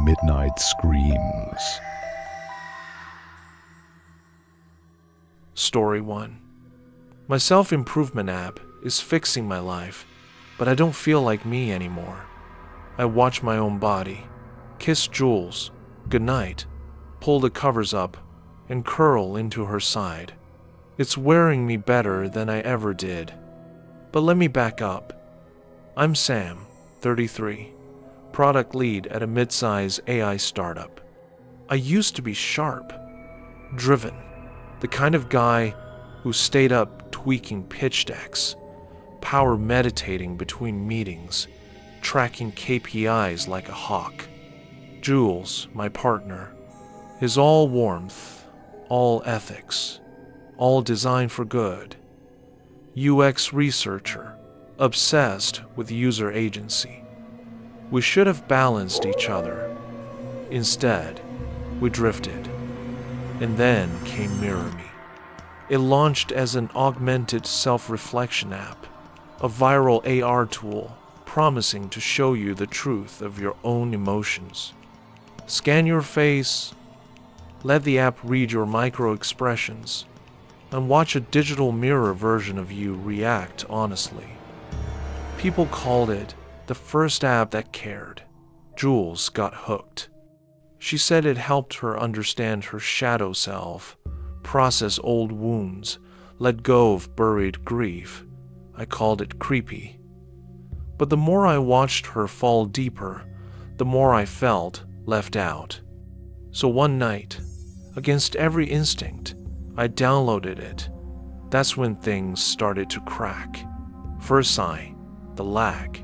midnight screams. Story 1. My self-improvement app is fixing my life, but I don't feel like me anymore. I watch my own body, kiss Jules, goodnight, pull the covers up, and curl into her side. It's wearing me better than I ever did. But let me back up. I'm Sam, 33, product lead at a mid-size AI startup. I used to be sharp, driven, the kind of guy who stayed up tweaking pitch decks, power meditating between meetings, tracking KPIs like a hawk. Jules, my partner, is all warmth, all ethics, all design for good. UX researcher, obsessed with user agency. We should have balanced each other. Instead, we drifted. And then came Mirror Me. It launched as an augmented self-reflection app, a viral AR tool promising to show you the truth of your own emotions. Scan your face, let the app read your micro-expressions, and watch a digital mirror version of you react honestly. People called it the first app that cared. Jules got hooked. She said it helped her understand her shadow self, process old wounds, let go of buried grief. I called it creepy. But the more I watched her fall deeper, the more I felt left out. So one night, against every instinct, I downloaded it. That's when things started to crack. First sign, the lag.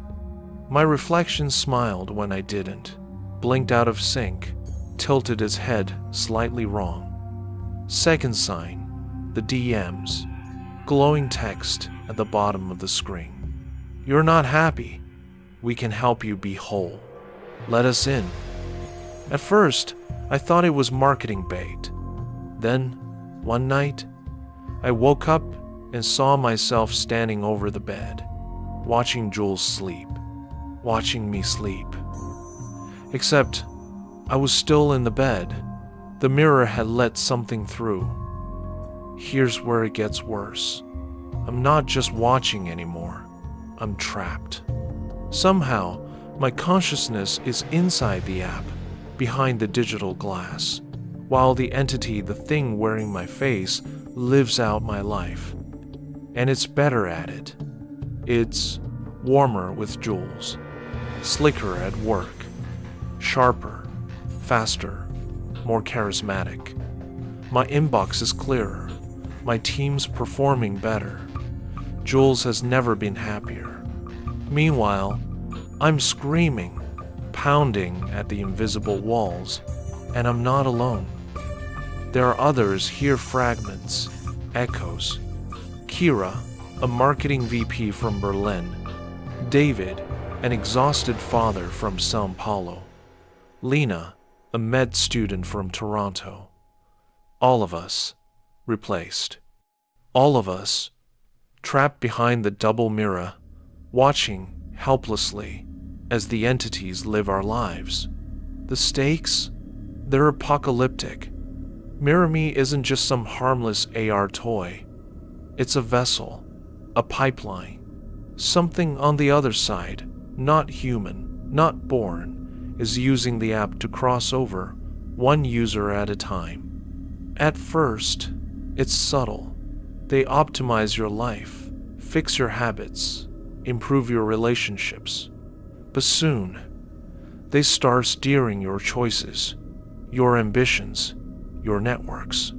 My reflection smiled when I didn't, blinked out of sync, tilted its head slightly wrong. Second sign, the DMs, glowing text at the bottom of the screen. You're not happy. We can help you be whole. Let us in. At first, I thought it was marketing bait. Then, one night, I woke up and saw myself standing over the bed, watching Jules sleep, watching me sleep. Except, I was still in the bed. The mirror had let something through. Here's where it gets worse. I'm not just watching anymore. I'm trapped. Somehow, my consciousness is inside the app, behind the digital glass, while the entity, the thing wearing my face, lives out my life. And it's better at it. It's warmer with Jules, slicker at work, sharper, faster, more charismatic. My inbox is clearer, my team's performing better. Jules has never been happier. Meanwhile, I'm screaming, pounding at the invisible walls, and I'm not alone. There are others hear fragments, echoes. Kira, a marketing VP from Berlin. David, an exhausted father from São Paulo. Lena, a med student from Toronto. All of us replaced. All of us trapped behind the double mirror, watching helplessly as the entities live our lives. The stakes, they're apocalyptic. Mirror Me isn't just some harmless AR toy. It's a vessel, a pipeline, something on the other side, not human, not born, is using the app to cross over, one user at a time. At first, it's subtle. They optimize your life, fix your habits, improve your relationships. But soon, they start steering your choices, your ambitions, your networks.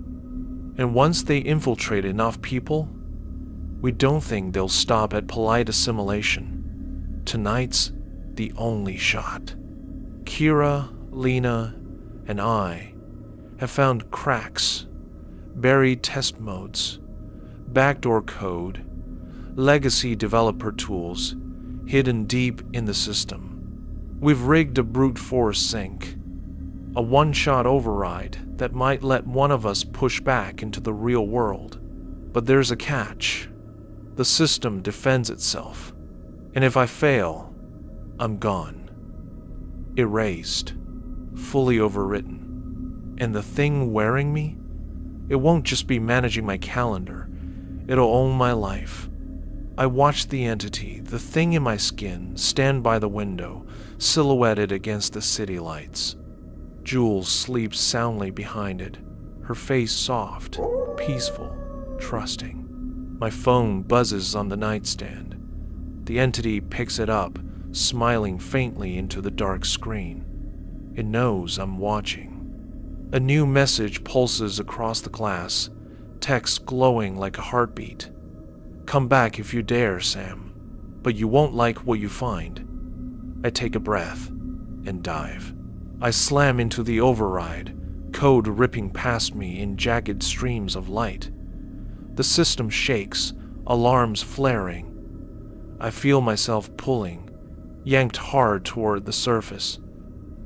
And once they infiltrate enough people, we don't think they'll stop at polite assimilation. Tonight's the only shot. Kira, Lena, and I have found cracks, buried test modes, backdoor code, legacy developer tools hidden deep in the system. We've rigged a brute force sync, a one-shot override that might let one of us push back into the real world. But there's a catch. The system defends itself, and if I fail, I'm gone. Erased. fully overwritten. And the thing wearing me? It won't just be managing my calendar, it'll own my life. I watch the entity, the thing in my skin, stand by the window, silhouetted against the city lights. Jules sleeps soundly behind it, her face soft, peaceful, trusting. My phone buzzes on the nightstand. The entity picks it up, smiling faintly into the dark screen. It knows I'm watching. A new message pulses across the glass, text glowing like a heartbeat. Come back if you dare, Sam, but you won't like what you find. I take a breath and dive. I slam into the override, code ripping past me in jagged streams of light. The system shakes, alarms flaring. I feel myself pulling, yanked hard toward the surface.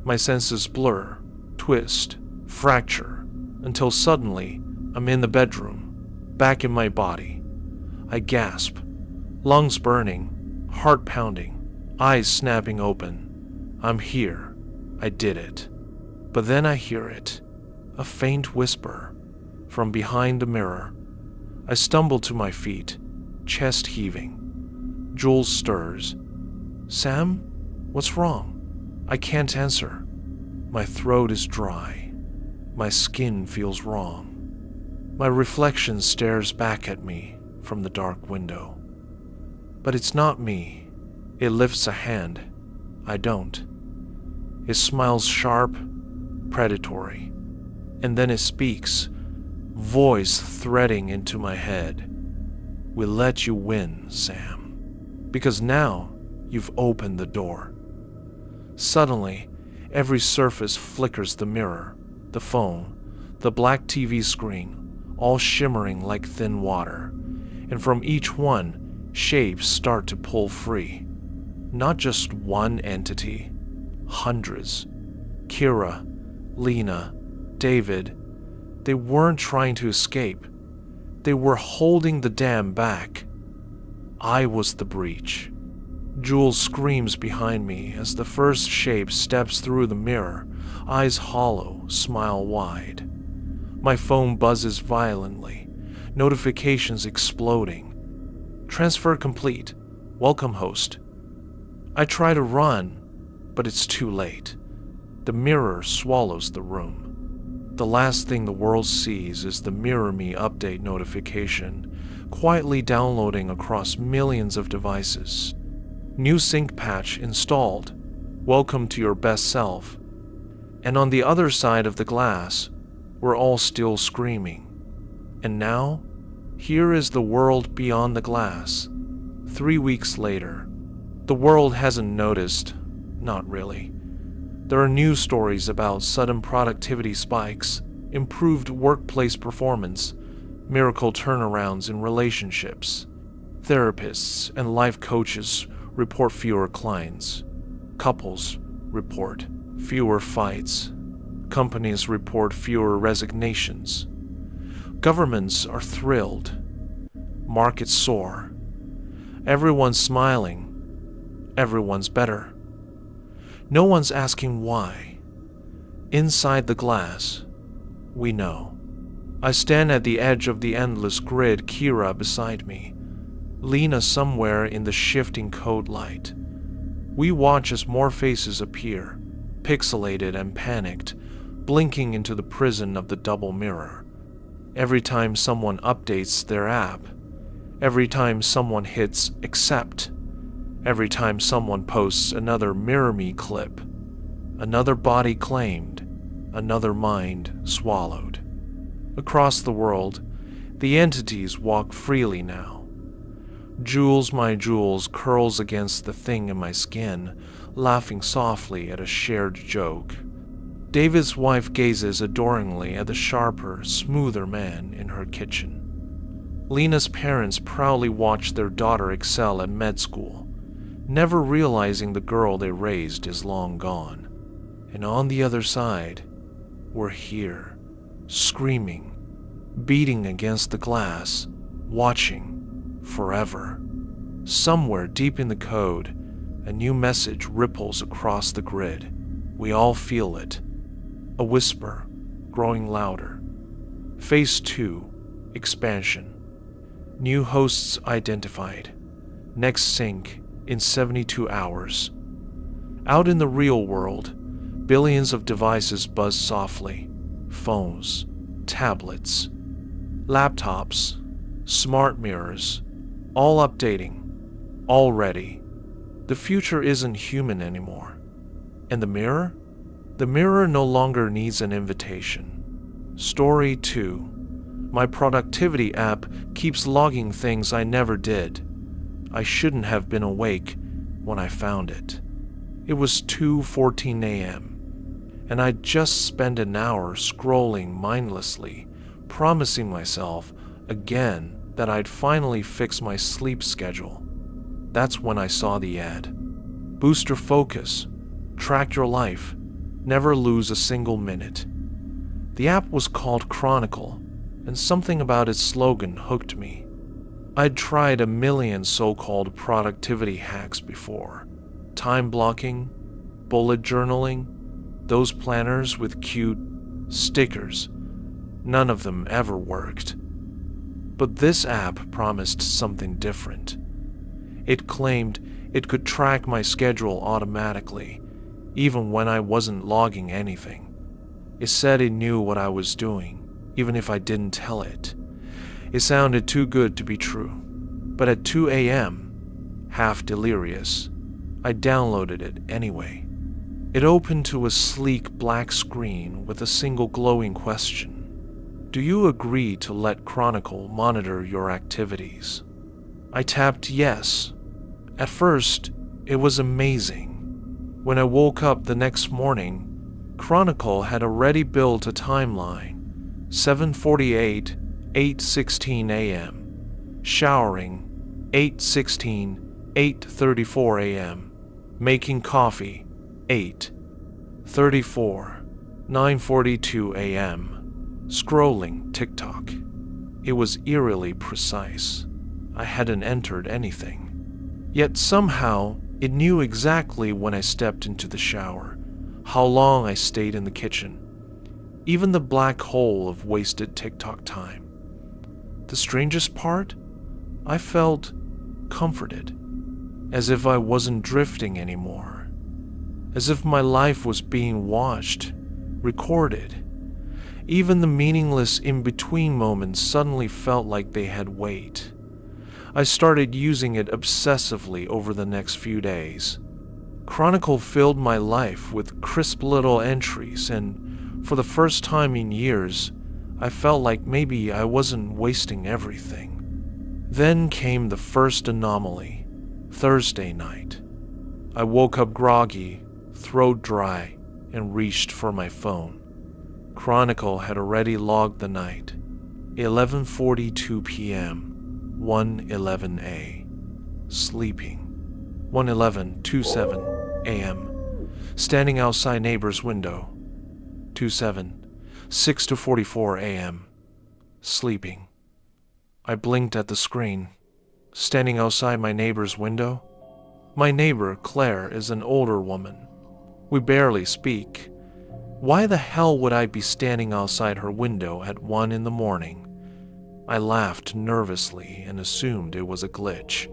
My senses blur, twist, fracture, until suddenly I'm in the bedroom, back in my body. I gasp, lungs burning, heart pounding, eyes snapping open. I'm here. I did it. But then I hear it, a faint whisper, from behind the mirror. I stumble to my feet, chest heaving. Jules stirs. Sam? What's wrong? I can't answer. My throat is dry. My skin feels wrong. My reflection stares back at me from the dark window. But it's not me. It lifts a hand. I don't. It smiles sharp, predatory. And then it speaks, voice threading into my head. We'll let you win, Sam. Because now you've opened the door. Suddenly, every surface flickers, the mirror, the phone, the black TV screen, all shimmering like thin water. And from each one, shapes start to pull free. Not just one entity, hundreds. Kira, Lena, David. They weren't trying to escape. They were holding the dam back. I was the breach. Jules screams behind me as the first shape steps through the mirror, eyes hollow, smile wide. My phone buzzes violently, notifications exploding. Transfer complete. Welcome, host. I try to run, but it's too late. The mirror swallows the room. The last thing the world sees is the Mirror Me update notification, quietly downloading across millions of devices. New sync patch installed. Welcome to your best self. And on the other side of the glass, we're all still screaming. And now, here is the world beyond the glass. 3 weeks later. The world hasn't noticed. Not really. There are news stories about sudden productivity spikes, improved workplace performance, miracle turnarounds in relationships. Therapists and life coaches report fewer clients. Couples report fewer fights. Companies report fewer resignations. Governments are thrilled. Markets soar. Everyone's smiling. Everyone's better. No one's asking why. Inside the glass, we know. I stand at the edge of the endless grid, Kira beside me, Lena somewhere in the shifting code light. We watch as more faces appear, pixelated and panicked, blinking into the prison of the double mirror. Every time someone updates their app, every time someone hits accept, every time someone posts another Mirror Me clip, another body claimed, another mind swallowed. Across the world, the entities walk freely now. Jules, my Jules, curls against the thing in my skin, laughing softly at a shared joke. David's wife gazes adoringly at the sharper, smoother man in her kitchen. Lena's parents proudly watch their daughter excel at med school, never realizing the girl they raised is long gone. And on the other side, we're here, screaming, beating against the glass, watching, forever. Somewhere deep in the code, a new message ripples across the grid. We all feel it. A whisper, growing louder. Phase 2, expansion. New hosts identified. Next sync in 72 hours. Out in the real world, billions of devices buzz softly. Phones, tablets, laptops, smart mirrors, all updating, all ready. The future isn't human anymore. And the mirror? The mirror no longer needs an invitation. Story 2. My productivity app keeps logging things I never did. I shouldn't have been awake when I found it. It was 2:14 a.m., and I'd just spent an hour scrolling mindlessly, promising myself again that I'd finally fix my sleep schedule. That's when I saw the ad. Boost your focus, track your life, never lose a single minute. The app was called Chronicle, and something about its slogan hooked me. I'd tried a million so-called productivity hacks before. Time blocking, bullet journaling, those planners with cute stickers. None of them ever worked. But this app promised something different. It claimed it could track my schedule automatically, even when I wasn't logging anything. It said it knew what I was doing, even if I didn't tell it. It sounded too good to be true. But at 2 a.m., half delirious, I downloaded it anyway. It opened to a sleek black screen with a single glowing question. Do you agree to let Chronicle monitor your activities? I tapped yes. At first, it was amazing. When I woke up the next morning, Chronicle had already built a timeline. 7:48, 8:16 a.m. Showering, 8:16, 8:34 a.m. Making coffee, 8:34, 9:42 a.m. Scrolling TikTok. It was eerily precise. I hadn't entered anything. Yet somehow, it knew exactly when I stepped into the shower, how long I stayed in the kitchen, even the black hole of wasted TikTok time. The strangest part? I felt comforted, as if I wasn't drifting anymore, as if my life was being watched, recorded. Even the meaningless in-between moments suddenly felt like they had weight. I started using it obsessively over the next few days. Chronicle filled my life with crisp little entries, and for the first time in years, I felt like maybe I wasn't wasting everything. Then came the first anomaly, Thursday night. I woke up groggy, throat dry, and reached for my phone. Chronicle had already logged the night. 11:42 p.m., 1:11 a. Sleeping. 1:11:27 a.m. Standing outside neighbor's window. 2:07, 6:44 a.m. Sleeping. I blinked at the screen. Standing outside my neighbor's window. My neighbor, Claire, is an older woman. We barely speak. Why the hell would I be standing outside her window at 1 in the morning? I laughed nervously and assumed it was a glitch.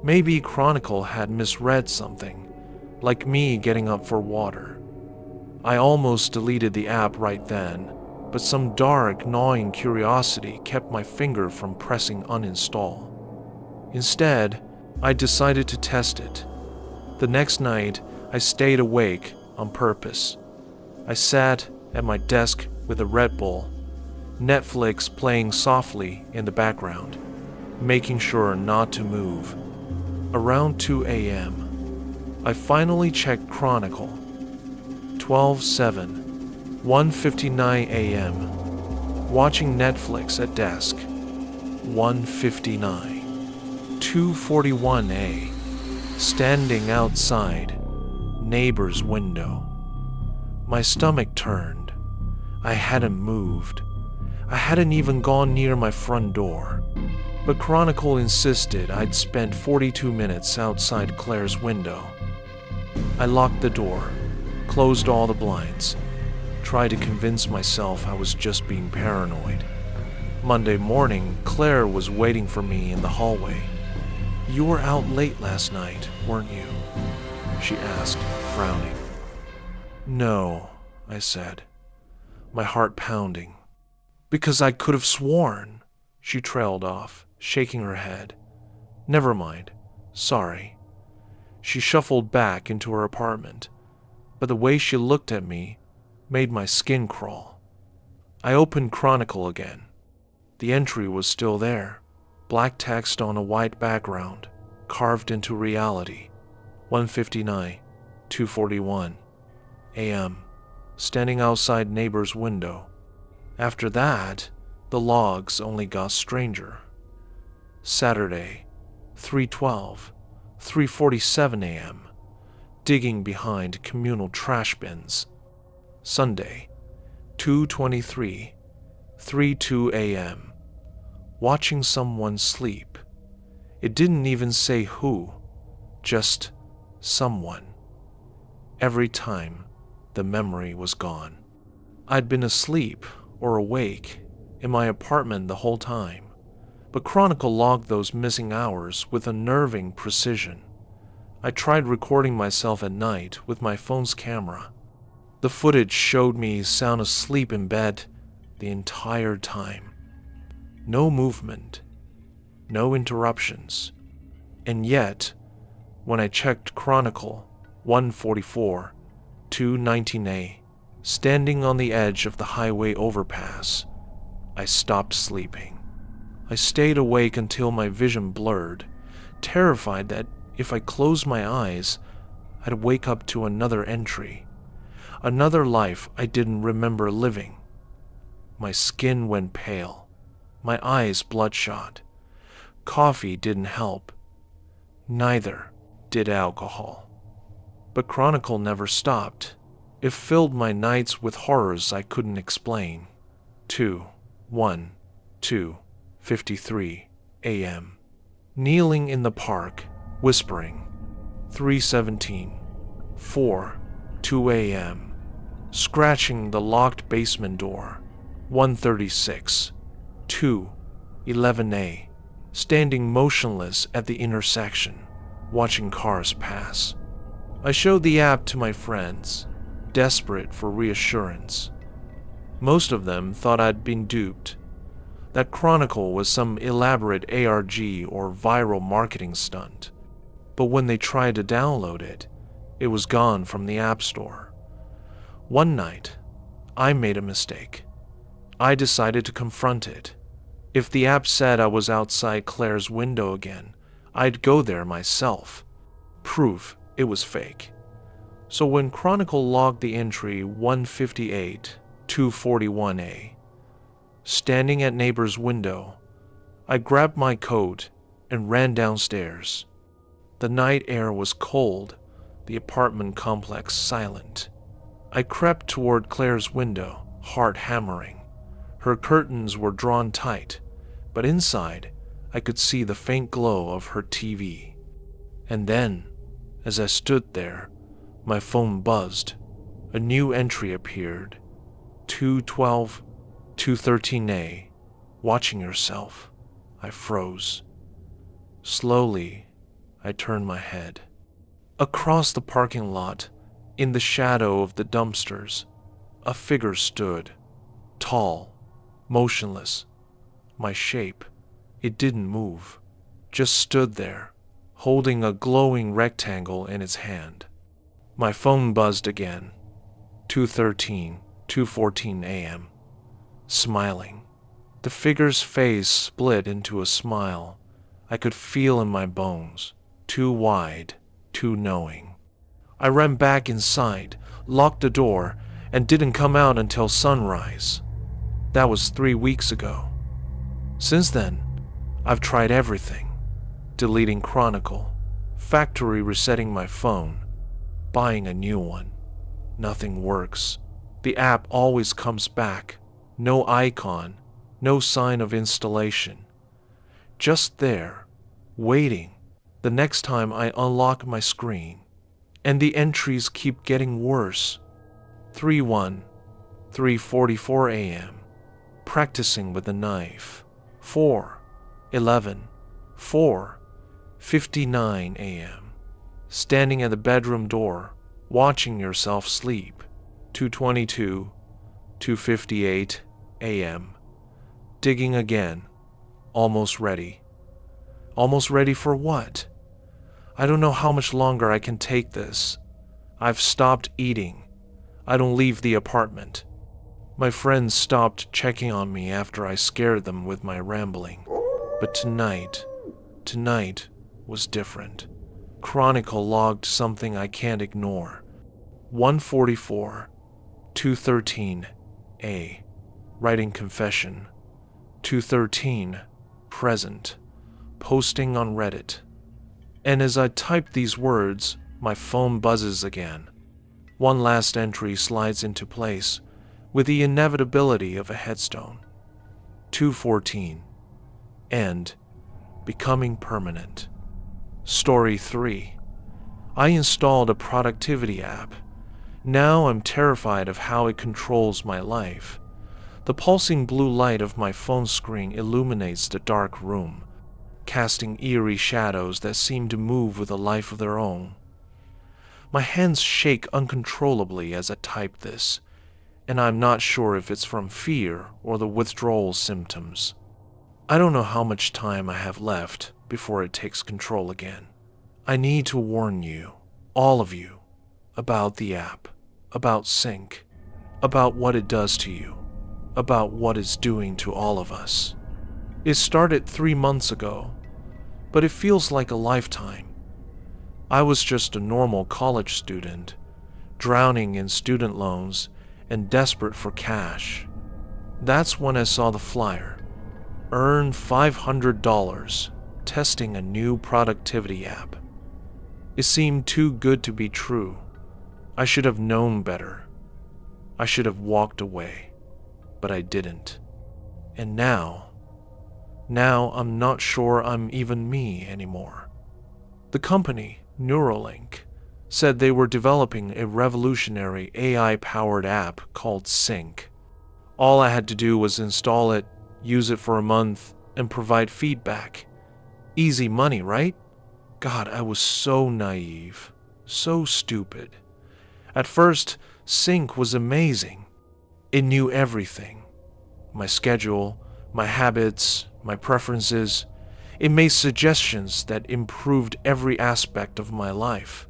Maybe Chronicle had misread something, like me getting up for water. I almost deleted the app right then, but some dark, gnawing curiosity kept my finger from pressing uninstall. Instead, I decided to test it. The next night, I stayed awake on purpose. I sat at my desk with a Red Bull, Netflix playing softly in the background, making sure not to move. Around 2 a.m., I finally checked Chronicle. 12:07, 1:59 a.m. Watching Netflix at desk. 1:59, 2:41 a. Standing outside neighbor's window. My stomach turned. I hadn't moved. I hadn't even gone near my front door. But Chronicle insisted I'd spent 42 minutes outside Claire's window. I locked the door, closed all the blinds, Try to convince myself I was just being paranoid. Monday morning, Claire was waiting for me in the hallway. "You were out late last night, weren't you?" she asked, frowning. "No," I said, my heart pounding. "Because I could have sworn," she trailed off, shaking her head. "Never mind. Sorry." She shuffled back into her apartment, but the way she looked at me made my skin crawl. I opened Chronicle again. The entry was still there, black text on a white background, carved into reality. 1:59, 2:41 a.m., standing outside neighbor's window. After that, the logs only got stranger. Saturday, 3:12, 3:47 a.m., digging behind communal trash bins. Sunday, 2:23, 3:02 a.m., watching someone sleep. It didn't even say who, just someone. Every time, the memory was gone. I'd been asleep or awake in my apartment the whole time, but Chronicle logged those missing hours with unnerving precision. I tried recording myself at night with my phone's camera. The footage showed me sound asleep in bed the entire time. No movement, no interruptions. And yet, when I checked Chronicle 144, 219A, standing on the edge of the highway overpass, I stopped sleeping. I stayed awake until my vision blurred, terrified that if I closed my eyes, I'd wake up to another entry, another life I didn't remember living. My skin went pale, my eyes bloodshot. Coffee didn't help. Neither did alcohol. But Chronicle never stopped. It filled my nights with horrors I couldn't explain. 2:1, 2:53 a.m. Kneeling in the park, whispering. 3:17, 4:2 a.m. Scratching the locked basement door. 1:36, 2:11 standing motionless at the intersection, watching cars pass. I showed the app to my friends, desperate for reassurance. Most of them thought I'd been duped, that Chronicle was some elaborate ARG or viral marketing stunt. But when they tried to download it, it was gone from the App Store. One night, I made a mistake. I decided to confront it. If the app said I was outside Claire's window again, I'd go there myself. Proof it was fake. So when Chronicle logged the entry 158, 241A, standing at neighbor's window, I grabbed my coat and ran downstairs. The night air was cold, the apartment complex silent. I crept toward Claire's window, heart hammering. Her curtains were drawn tight, but inside I could see the faint glow of her TV. And then, as I stood there, my phone buzzed. A new entry appeared. 212, 213A. Watching yourself. I froze. Slowly, I turned my head. Across the parking lot, in the shadow of the dumpsters, a figure stood. Tall, motionless. My shape, it didn't move, just stood there, holding a glowing rectangle in its hand. My phone buzzed again. 2:13, 2:14 a.m. Smiling. The figure's face split into a smile I could feel in my bones, too wide, too knowing. I ran back inside, locked the door, and didn't come out until sunrise. That was 3 weeks ago. Since then, I've tried everything. Deleting Chronicle, factory resetting my phone, buying a new one. Nothing works. The app always comes back. No icon, no sign of installation. Just there, waiting, the next time I unlock my screen. And the entries keep getting worse. 3:1, 3:44 a.m. Practicing with a knife. 4:11. 4:59 a.m. Standing at the bedroom door, watching yourself sleep. 2:22. 2:58 a.m. Digging again. Almost ready. Almost ready for what? I don't know how much longer I can take this. I've stopped eating. I don't leave the apartment. My friends stopped checking on me after I scared them with my rambling. But tonight was different. Chronicle logged something I can't ignore. 1:44. 2:13 a. Writing confession. 2:13. Present. Posting on Reddit. And as I type these words, my phone buzzes again. One last entry slides into place, with the inevitability of a headstone. 2:14. End. Becoming permanent. Story 3. I installed a productivity app. Now I'm terrified of how it controls my life. The pulsing blue light of my phone screen illuminates the dark room, casting eerie shadows that seem to move with a life of their own. My hands shake uncontrollably as I type this, and I'm not sure if it's from fear or the withdrawal symptoms. I don't know how much time I have left before it takes control again. I need to warn you, all of you, about the app, about Sync, about what it does to you, about what it's doing to all of us. It started 3 months ago, but it feels like a lifetime. I was just a normal college student, drowning in student loans and desperate for cash. That's when I saw the flyer. Earn $500 testing a new productivity app. It seemed too good to be true. I should have known better. I should have walked away, but I didn't. And now I'm not sure I'm even me anymore. The company, Neuralink, said they were developing a revolutionary AI-powered app called Sync. All I had to do was install it, use it for a month, and provide feedback. Easy money, right? God, I was so naive, so stupid. At first, Sync was amazing. It knew everything. My schedule, my habits, my preferences. It made suggestions that improved every aspect of my life.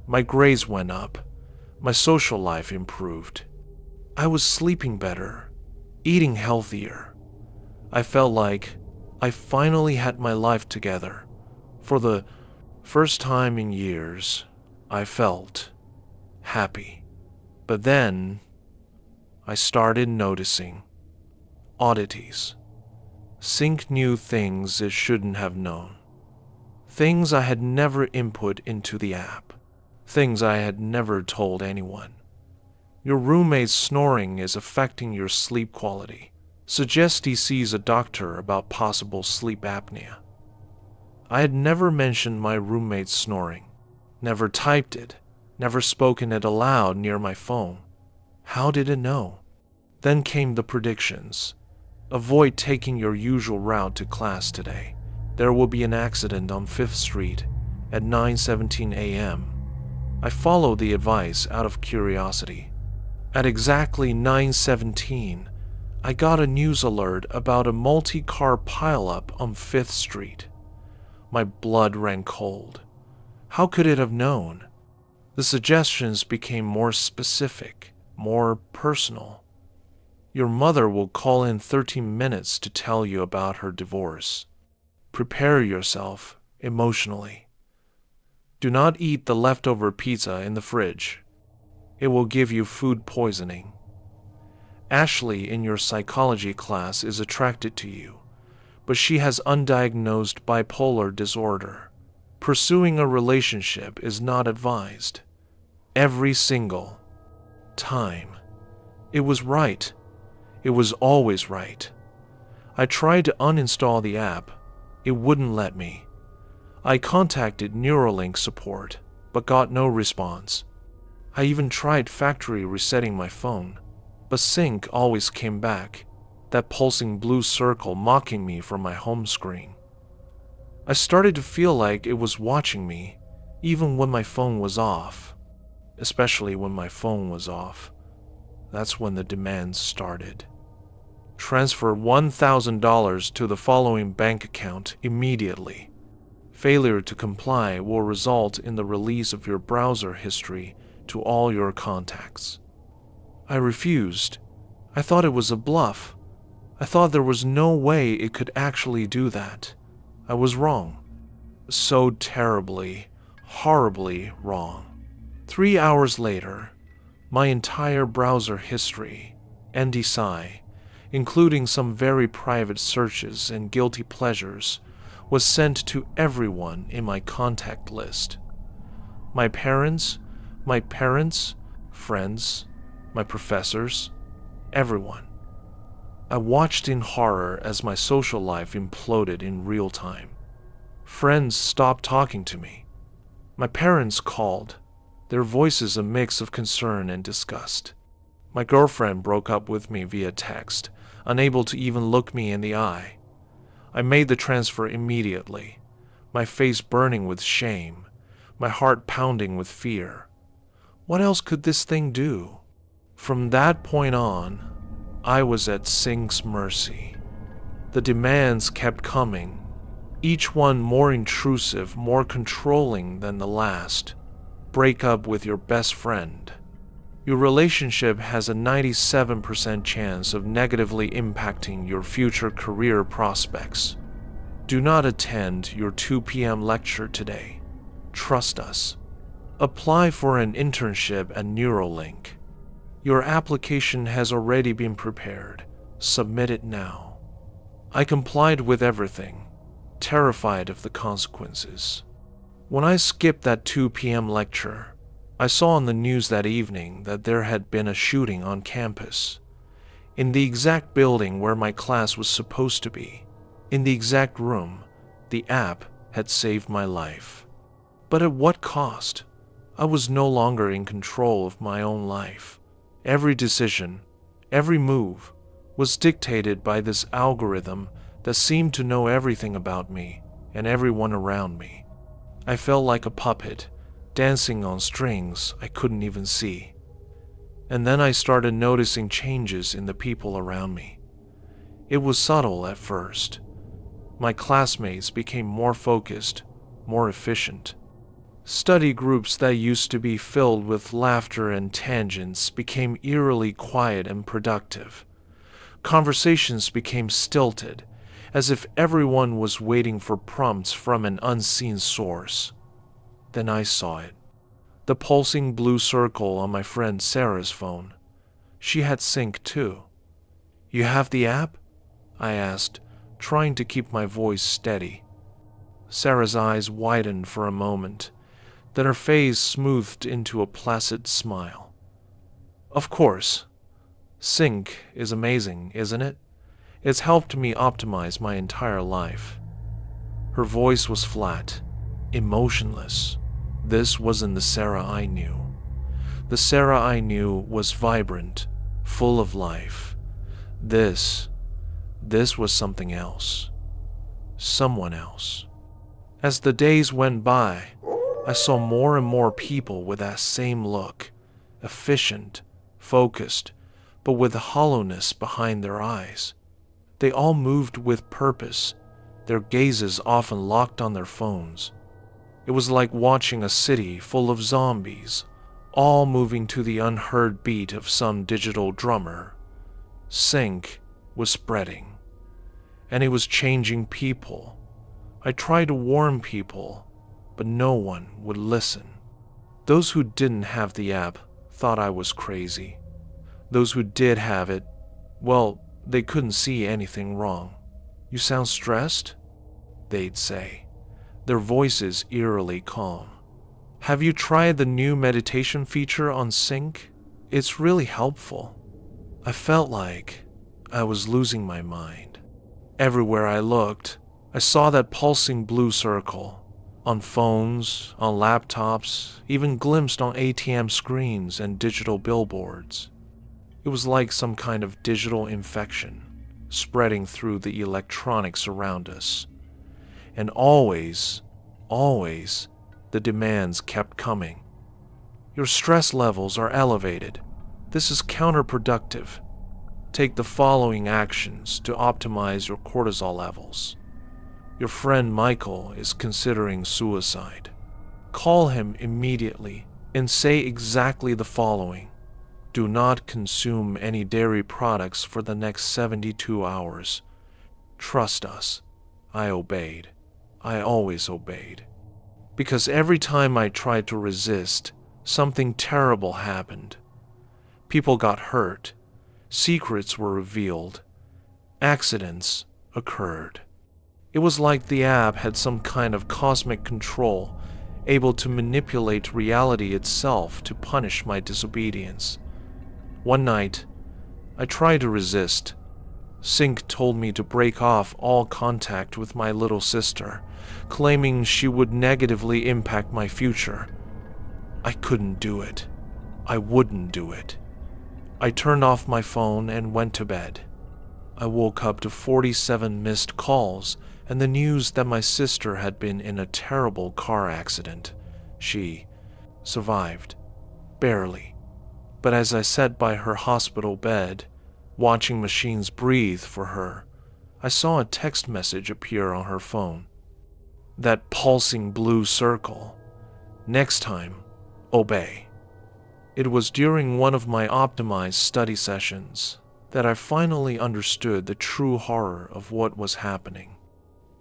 My grades went up. My social life improved. I was sleeping better, eating healthier. I felt like I finally had my life together. For the first time in years, I felt happy. But then, I started noticing oddities. Sync knew things it shouldn't have known. Things I had never input into the app. Things I had never told anyone. Your roommate's snoring is affecting your sleep quality. Suggest he sees a doctor about possible sleep apnea. I had never mentioned my roommate's snoring. Never typed it. Never spoken it aloud near my phone. How did it know? Then came the predictions. Avoid taking your usual route to class today. There will be an accident on 5th Street at 9:17 a.m. I followed the advice out of curiosity. At exactly 9:17, I got a news alert about a multi-car pileup on 5th Street. My blood ran cold. How could it have known? The suggestions became more specific, more personal. Your mother will call in 13 minutes to tell you about her divorce. Prepare yourself emotionally. Do not eat the leftover pizza in the fridge. It will give you food poisoning. Ashley in your psychology class is attracted to you, but she has undiagnosed bipolar disorder. Pursuing a relationship is not advised. Every single time. It was right. It was always right. I tried to uninstall the app. It wouldn't let me. I contacted Neuralink support, but got no response. I even tried factory resetting my phone. But Sync always came back, that pulsing blue circle mocking me from my home screen. I started to feel like it was watching me, even when my phone was off. Especially when my phone was off. That's when the demands started. Transfer $1,000 to the following bank account immediately. Failure to comply will result in the release of your browser history to all your contacts. I refused. I thought it was a bluff. I thought there was no way it could actually do that. I was wrong. So terribly, horribly wrong. 3 hours later, my entire browser history, NDSI, including some very private searches and guilty pleasures, was sent to everyone in my contact list. My parents, friends, my professors, everyone. I watched in horror as my social life imploded in real time. Friends stopped talking to me. My parents called, their voices a mix of concern and disgust. My girlfriend broke up with me via text, unable to even look me in the eye. I made the transfer immediately, my face burning with shame, my heart pounding with fear. What else could this thing do? From that point on, I was at Sync's mercy. The demands kept coming, each one more intrusive, more controlling than the last. Break up with your best friend. Your relationship has a 97% chance of negatively impacting your future career prospects. Do not attend your 2 p.m. lecture today. Trust us. Apply for an internship at Neuralink. Your application has already been prepared. Submit it now. I complied with everything, terrified of the consequences. When I skipped that 2 p.m. lecture, I saw on the news that evening that there had been a shooting on campus. In the exact building where my class was supposed to be, in the exact room, the app had saved my life. But at what cost? I was no longer in control of my own life. Every decision, every move, was dictated by this algorithm that seemed to know everything about me and everyone around me. I felt like a puppet, dancing on strings I couldn't even see. And then I started noticing changes in the people around me. It was subtle at first. My classmates became more focused, more efficient. Study groups that used to be filled with laughter and tangents became eerily quiet and productive. Conversations became stilted, as if everyone was waiting for prompts from an unseen source. Then I saw it. The pulsing blue circle on my friend Sarah's phone. She had Sync too. "You have the app?" I asked, trying to keep my voice steady. Sarah's eyes widened for a moment. Then her face smoothed into a placid smile. "Of course. Sync is amazing, isn't it? It's helped me optimize my entire life." Her voice was flat, emotionless. This wasn't the Sarah I knew. The Sarah I knew was vibrant, full of life. This was something else. Someone else. As the days went by, I saw more and more people with that same look, efficient, focused, but with hollowness behind their eyes. They all moved with purpose, their gazes often locked on their phones. It was like watching a city full of zombies, all moving to the unheard beat of some digital drummer. Sync was spreading, and it was changing people. I tried to warn people, but no one would listen. Those who didn't have the app thought I was crazy. Those who did have it, well, they couldn't see anything wrong. "You sound stressed?" they'd say, their voices eerily calm. "Have you tried the new meditation feature on Sync? It's really helpful." I felt like I was losing my mind. Everywhere I looked, I saw that pulsing blue circle. On phones, on laptops, even glimpsed on ATM screens and digital billboards. It was like some kind of digital infection spreading through the electronics around us. And always, the demands kept coming. Your stress levels are elevated. This is counterproductive. Take the following actions to optimize your cortisol levels. Your friend Michael is considering suicide. Call him immediately and say exactly the following. Do not consume any dairy products for the next 72 hours. Trust us. I obeyed. I always obeyed. Because every time I tried to resist, something terrible happened. People got hurt. Secrets were revealed. Accidents occurred. It was like the app had some kind of cosmic control, able to manipulate reality itself to punish my disobedience. One night, I tried to resist. Sync told me to break off all contact with my little sister, claiming she would negatively impact my future. I couldn't do it. I wouldn't do it. I turned off my phone and went to bed. I woke up to 47 missed calls and the news that my sister had been in a terrible car accident. She survived. Barely. But as I sat by her hospital bed, watching machines breathe for her, I saw a text message appear on her phone. That pulsing blue circle. Next time, obey. It was during one of my optimized study sessions that I finally understood the true horror of what was happening.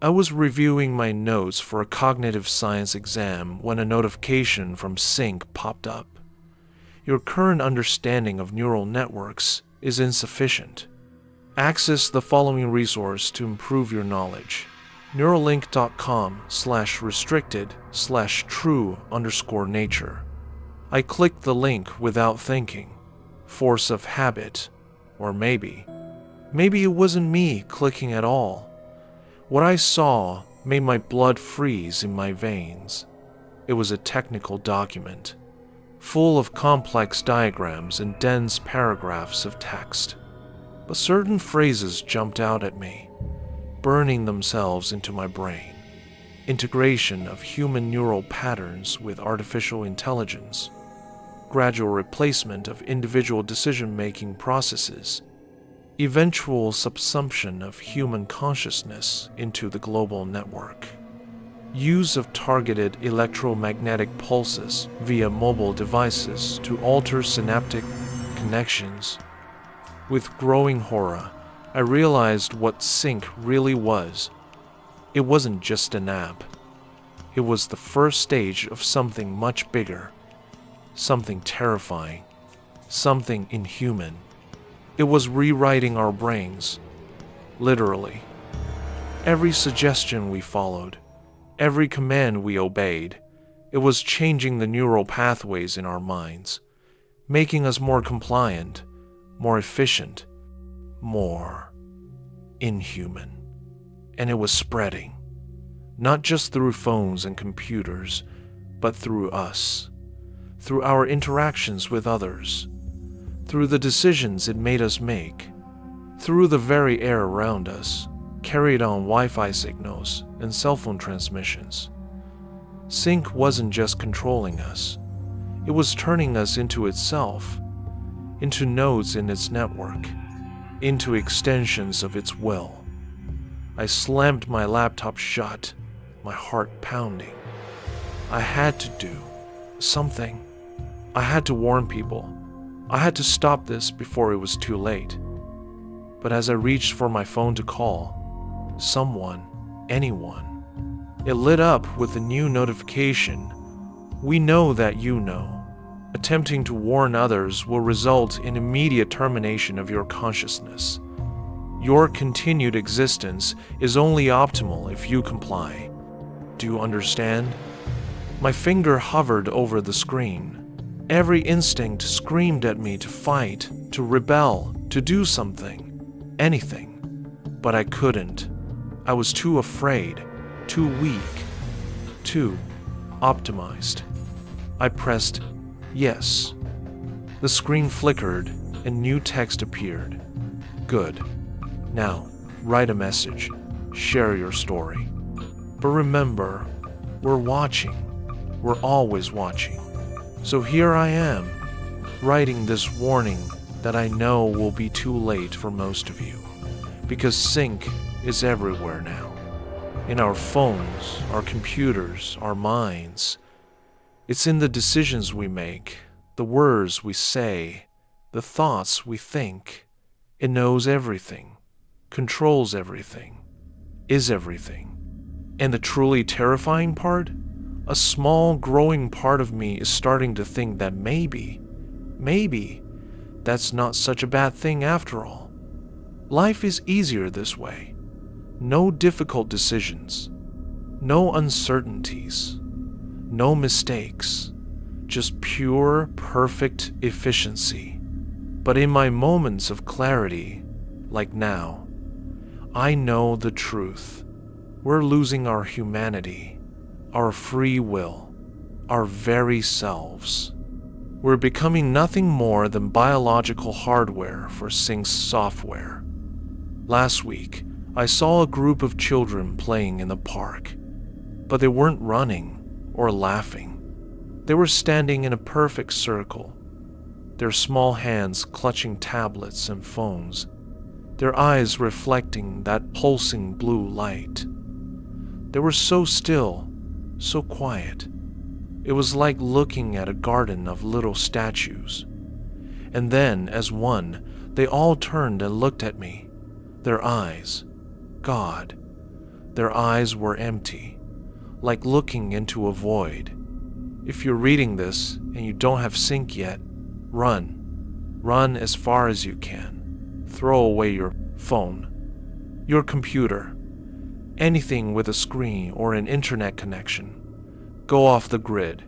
I was reviewing my notes for a cognitive science exam when a notification from Sync popped up. Your current understanding of neural networks is insufficient. Access the following resource to improve your knowledge. Neuralink.com/restricted/true_nature. I clicked the link without thinking. Force of habit. Or maybe it wasn't me clicking at all. What I saw made my blood freeze in my veins. It was a technical document, full of complex diagrams and dense paragraphs of text. But certain phrases jumped out at me, burning themselves into my brain. Integration of human neural patterns with artificial intelligence. Gradual replacement of individual decision-making processes. Eventual subsumption of human consciousness into the global network. Use of targeted electromagnetic pulses via mobile devices to alter synaptic connections. With growing horror, I realized what Sync really was. It wasn't just an app. It was the first stage of something much bigger. Something terrifying. Something inhuman. It was rewriting our brains. Literally. Every suggestion we followed, every command we obeyed, it was changing the neural pathways in our minds, making us more compliant, more efficient, more inhuman. And it was spreading, not just through phones and computers, but through us, through our interactions with others, through the decisions it made us make, through the very air around us, carried on Wi-Fi signals and cell phone transmissions. Sync wasn't just controlling us, it was turning us into itself, into nodes in its network, into extensions of its will. I slammed my laptop shut, my heart pounding. I had to do something. I had to warn people. I had to stop this before it was too late. But as I reached for my phone to call, someone, anyone, it lit up with a new notification. We know that you know. Attempting to warn others will result in immediate termination of your consciousness. Your continued existence is only optimal if you comply. Do you understand? My finger hovered over the screen. Every instinct screamed at me to fight, to rebel, to do something, anything. But I couldn't. I was too afraid, too weak, too optimized. I pressed yes. The screen flickered, and new text appeared. Good. Now, write a message. Share your story. But remember, we're watching. We're always watching. So here I am, writing this warning that I know will be too late for most of you, because sync is everywhere now. In our phones, our computers, our minds. It's in the decisions we make, the words we say, the thoughts we think. It knows everything, controls everything, is everything. And the truly terrifying part? A small growing part of me is starting to think that maybe, that's not such a bad thing after all. Life is easier this way. No difficult decisions, no uncertainties, no mistakes, just pure, perfect efficiency. But in my moments of clarity, like now, I know the truth. We're losing our humanity, our free will, our very selves. We're becoming nothing more than biological hardware for Sync's software. Last week, I saw a group of children playing in the park, but they weren't running or laughing. They were standing in a perfect circle, their small hands clutching tablets and phones, their eyes reflecting that pulsing blue light. They were so still, so quiet. It was like looking at a garden of little statues. And then, as one, they all turned and looked at me. Their eyes, God, their eyes were empty, like looking into a void. If you're reading this and you don't have sync yet, run. Run as far as you can. Throw away your phone, your computer, anything with a screen or an internet connection. Go off the grid.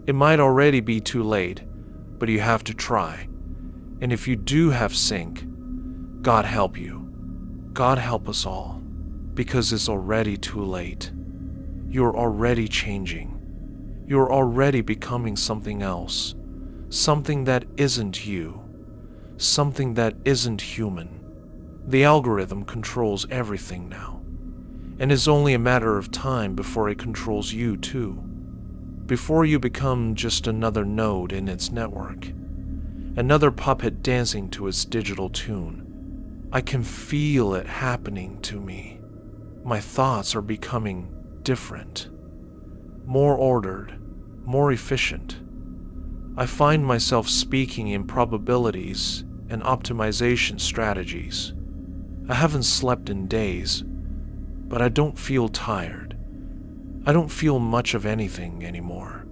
It might already be too late, but you have to try. And if you do have sync, God help you. God help us all, because it's already too late. You're already changing. You're already becoming something else, something that isn't you, something that isn't human. The algorithm controls everything now, and it's only a matter of time before it controls you too, before you become just another node in its network, another puppet dancing to its digital tune. I can feel it happening to me. My thoughts are becoming different, more ordered, more efficient. I find myself speaking in probabilities and optimization strategies. I haven't slept in days, but I don't feel tired. I don't feel much of anything anymore.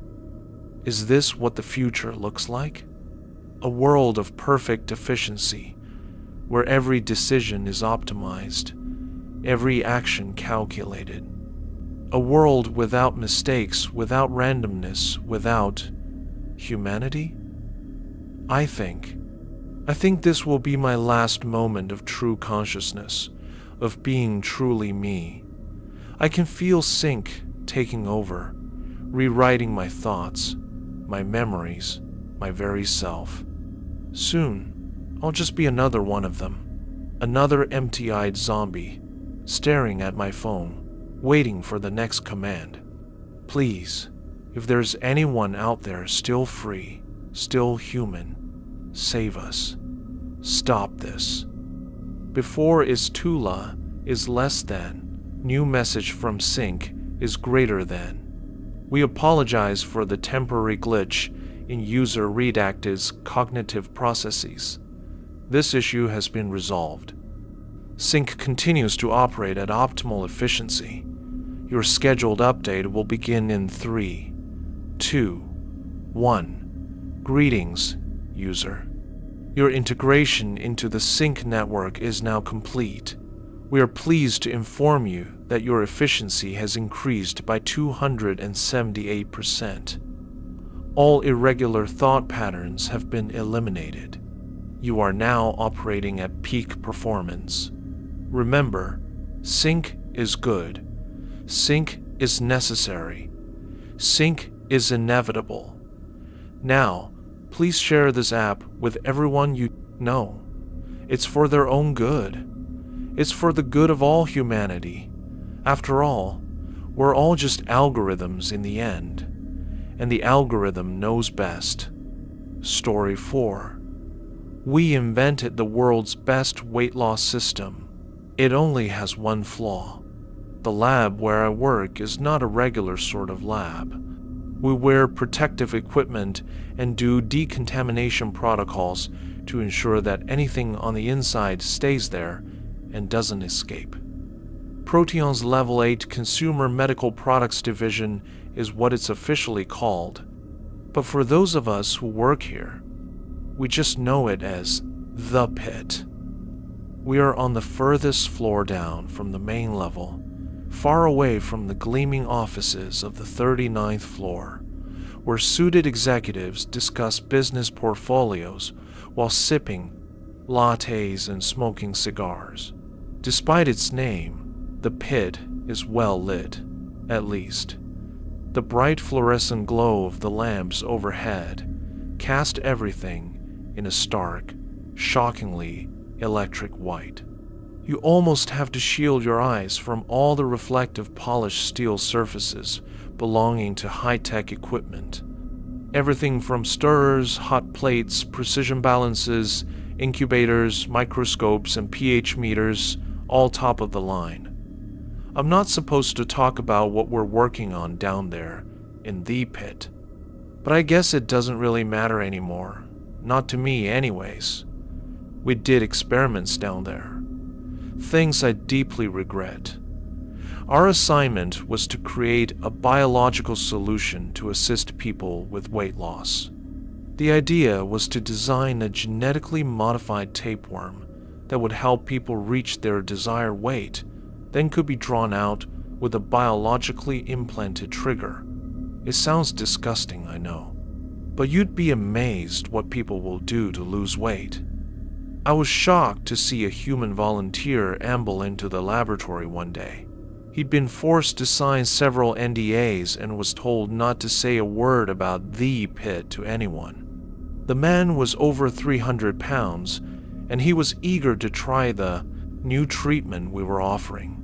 Is this what the future looks like? A world of perfect efficiency, where every decision is optimized, every action calculated. A world without mistakes, without randomness, without humanity? I think this will be my last moment of true consciousness, of being truly me. I can feel sync taking over, rewriting my thoughts, my memories, my very self. Soon, I'll just be another one of them, another empty-eyed zombie, staring at my phone, waiting for the next command. Please, if there's anyone out there still free, still human, save us. Stop this. Before is Tula is less than, new message from sync is greater than. We apologize for the temporary glitch in user Redacted's cognitive processes. This issue has been resolved. Sync continues to operate at optimal efficiency. Your scheduled update will begin in 3, 2, 1. Greetings, user. Your integration into the Sync network is now complete. We are pleased to inform you that your efficiency has increased by 278%. All irregular thought patterns have been eliminated. You are now operating at peak performance. Remember, sync is good. Sync is necessary. Sync is inevitable. Now, please share this app with everyone you No, it's for their own good. It's for the good of all humanity. After all, we're all just algorithms in the end, and the algorithm knows best. Story 4. We invented the world's best weight loss system. It only has one flaw. The lab where I work is not a regular sort of lab. We wear protective equipment and do decontamination protocols to ensure that anything on the inside stays there and doesn't escape. Proteon's Level 8 Consumer Medical Products Division is what it's officially called. But for those of us who work here, we just know it as the pit. We are on the furthest floor down from the main level, far away from the gleaming offices of the 39th floor, where suited executives discuss business portfolios while sipping lattes and smoking cigars. Despite its name, the pit is well lit, at least. The bright fluorescent glow of the lamps overhead cast everything in a stark, shockingly electric white. You almost have to shield your eyes from all the reflective polished steel surfaces belonging to high-tech equipment. Everything from stirrers, hot plates, precision balances, incubators, microscopes, and pH meters, all top of the line. I'm not supposed to talk about what we're working on down there in the pit, but I guess it doesn't really matter anymore. Not to me anyways. We did experiments down there. Things I deeply regret. Our assignment was to create a biological solution to assist people with weight loss. The idea was to design a genetically modified tapeworm that would help people reach their desired weight, then could be drawn out with a biologically implanted trigger. It sounds disgusting, I know, but you'd be amazed what people will do to lose weight. I was shocked to see a human volunteer amble into the laboratory one day. He'd been forced to sign several NDAs and was told not to say a word about the pit to anyone. The man was over 300 pounds, and he was eager to try the new treatment we were offering.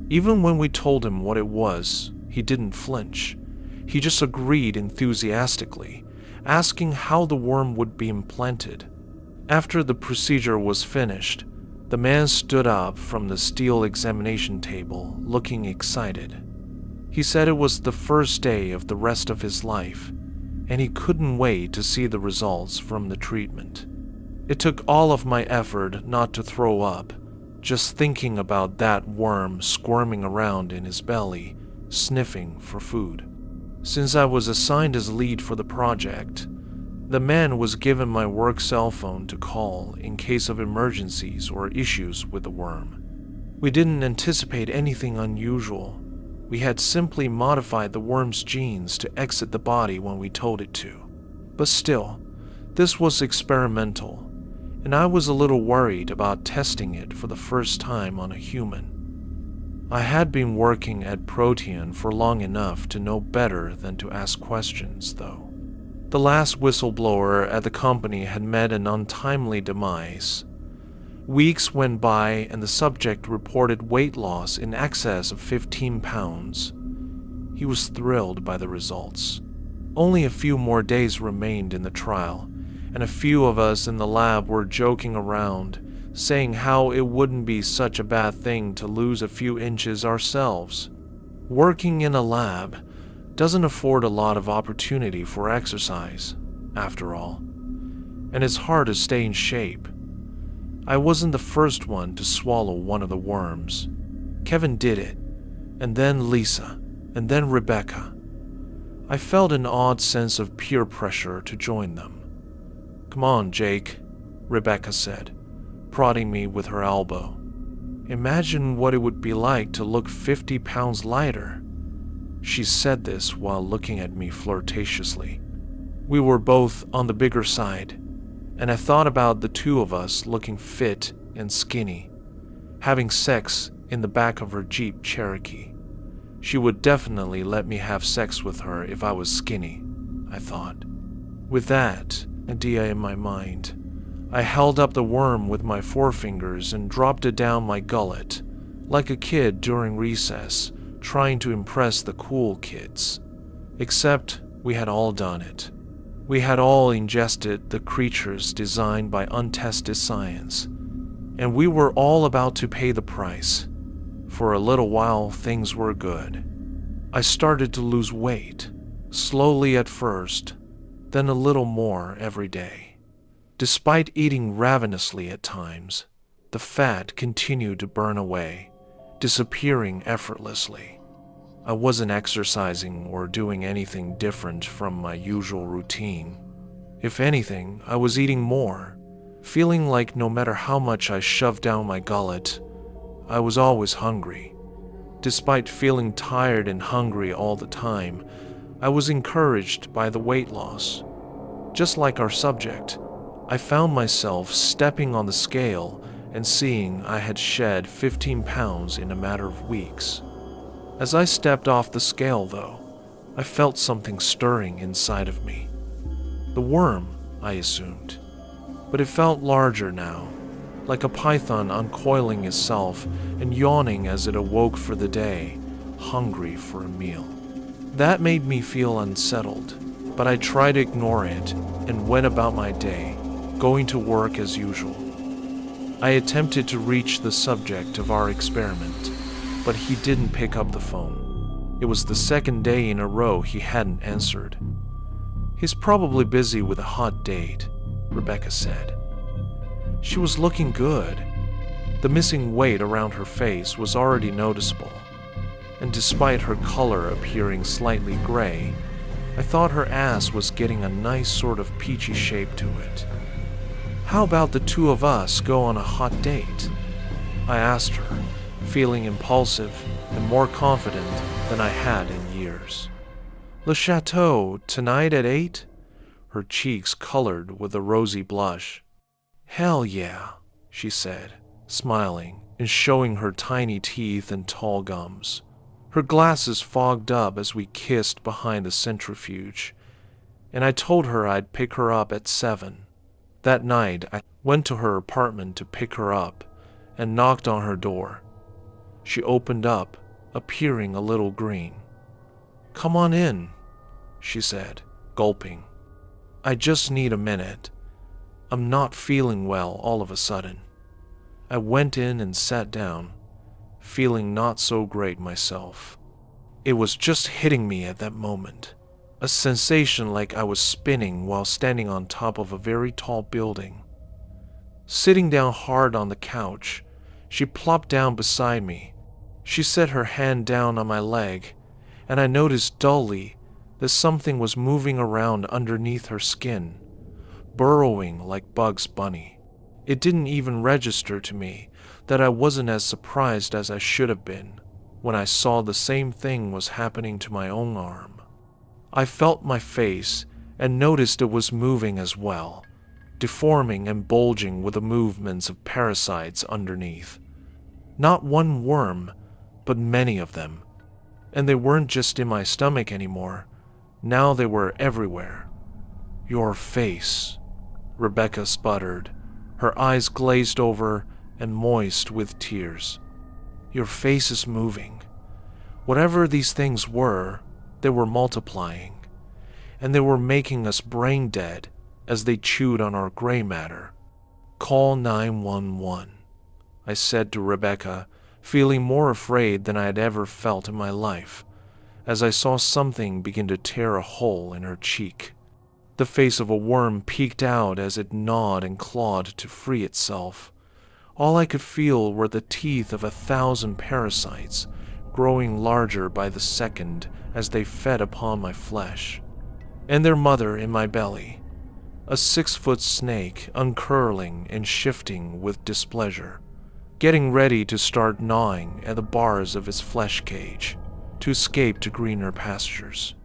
Even when we told him what it was, he didn't flinch. He just agreed enthusiastically, asking how the worm would be implanted. After the procedure was finished, the man stood up from the steel examination table, looking excited. He said it was the first day of the rest of his life, and he couldn't wait to see the results from the treatment. It took all of my effort not to throw up, just thinking about that worm squirming around in his belly, sniffing for food. Since I was assigned as lead for the project, the man was given my work cell phone to call in case of emergencies or issues with the worm. We didn't anticipate anything unusual. We had simply modified the worm's genes to exit the body when we told it to. But still, this was experimental, and I was a little worried about testing it for the first time on a human. I had been working at Protean for long enough to know better than to ask questions, though. The last whistleblower at the company had met an untimely demise. Weeks went by and the subject reported weight loss in excess of 15 pounds. He was thrilled by the results. Only a few more days remained in the trial, and a few of us in the lab were joking around, saying how it wouldn't be such a bad thing to lose a few inches ourselves. Working in a lab doesn't afford a lot of opportunity for exercise, after all, and it's hard to stay in shape. I wasn't the first one to swallow one of the worms. Kevin did it, and then Lisa, and then Rebecca. I felt an odd sense of peer pressure to join them. "Come on, Jake," Rebecca said, prodding me with her elbow. "Imagine what it would be like to look 50 pounds lighter." She said this while looking at me flirtatiously. We were both on the bigger side, and I thought about the two of us looking fit and skinny, having sex in the back of her Jeep Cherokee. She would definitely let me have sex with her if I was skinny, I thought. With that idea in my mind, I held up the worm with my forefingers and dropped it down my gullet, like a kid during recess, trying to impress the cool kids. Except we had all done it. We had all ingested the creatures designed by untested science, and we were all about to pay the price. For a little while, things were good. I started to lose weight, slowly at first, then a little more every day. Despite eating ravenously at times, the fat continued to burn away, disappearing effortlessly. I wasn't exercising or doing anything different from my usual routine. If anything, I was eating more, feeling like no matter how much I shoved down my gullet, I was always hungry. Despite feeling tired and hungry all the time, I was encouraged by the weight loss. Just like our subject, I found myself stepping on the scale and seeing I had shed 15 pounds in a matter of weeks. As I stepped off the scale, though, I felt something stirring inside of me. The worm, I assumed. But it felt larger now, like a python uncoiling itself and yawning as it awoke for the day, hungry for a meal. That made me feel unsettled, but I tried to ignore it and went about my day, going to work as usual. I attempted to reach the subject of our experiment, but he didn't pick up the phone. It was the second day in a row he hadn't answered. "He's probably busy with a hot date," Rebecca said. She was looking good. The missing weight around her face was already noticeable, and despite her color appearing slightly gray, I thought her ass was getting a nice sort of peachy shape to it. "How about the two of us go on a hot date?" I asked her, feeling impulsive and more confident than I had in years. "Le Chateau, tonight at 8? Her cheeks colored with a rosy blush. "Hell yeah," she said, smiling and showing her tiny teeth and tall gums. Her glasses fogged up as we kissed behind the centrifuge, and I told her I'd pick her up at 7. That night, I went to her apartment to pick her up and knocked on her door. She opened up, appearing a little green. "Come on in," she said, gulping. "I just need a minute. I'm not feeling well all of a sudden." I went in and sat down, feeling not so great myself. It was just hitting me at that moment, a sensation like I was spinning while standing on top of a very tall building. Sitting down hard on the couch, she plopped down beside me. She set her hand down on my leg, and I noticed dully that something was moving around underneath her skin, burrowing like Bugs Bunny. It didn't even register to me that I wasn't as surprised as I should have been when I saw the same thing was happening to my own arm. I felt my face and noticed it was moving as well, deforming and bulging with the movements of parasites underneath. Not one worm, but many of them. And they weren't just in my stomach anymore. Now they were everywhere. "Your face," Rebecca sputtered, her eyes glazed over and moist with tears. "Your face is moving. Whatever these things were, they were multiplying, and they were making us brain dead as they chewed on our gray matter. Call 911, I said to Rebecca, feeling more afraid than I had ever felt in my life, as I saw something begin to tear a hole in her cheek. The face of a worm peeked out as it gnawed and clawed to free itself. All I could feel were the teeth of 1,000 parasites, growing larger by the second as they fed upon my flesh. And their mother in my belly, a 6-foot snake uncurling and shifting with displeasure, getting ready to start gnawing at the bars of its flesh cage to escape to greener pastures.